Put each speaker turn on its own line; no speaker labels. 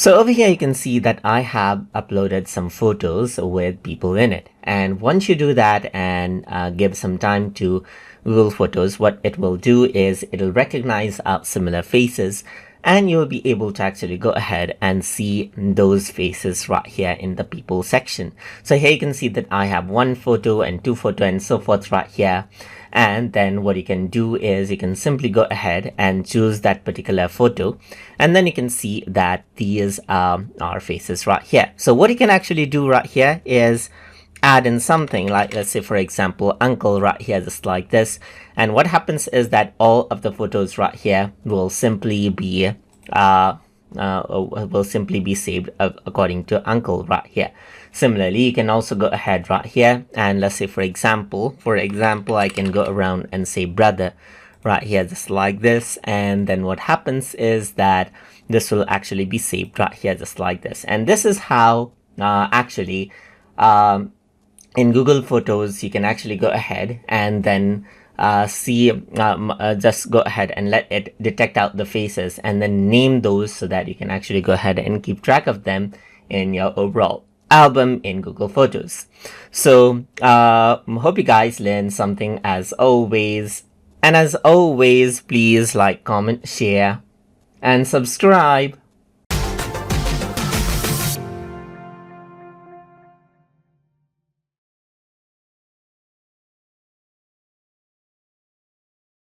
So over here, you can see that I have uploaded some photos with people in it. And once you do that and give some time to Google Photos, what it will do is it'll recognize similar faces, and you'll be able to actually go ahead and see those faces right here in the people section. So here you can see that I have one photo and two photo and so forth right here. And then what you can do is you can simply go ahead and choose that particular photo, and then you can see that these are faces right here. So what you can actually do right here is add in something like, let's say for example, uncle right here, just like this. And what happens is that all of the photos right here will simply be saved according to uncle right here. Similarly, you can also go ahead right here and let's say for example, I can go around and say brother right here, just like this. And then what happens is that this will actually be saved right here, just like this. And this is how actually in Google Photos, you can actually go ahead and then just go ahead and let it detect out the faces and then name those so that you can actually go ahead and keep track of them in your overall album in Google Photos. So hope you guys learned something as always. And as always, please like, comment, share, and subscribe.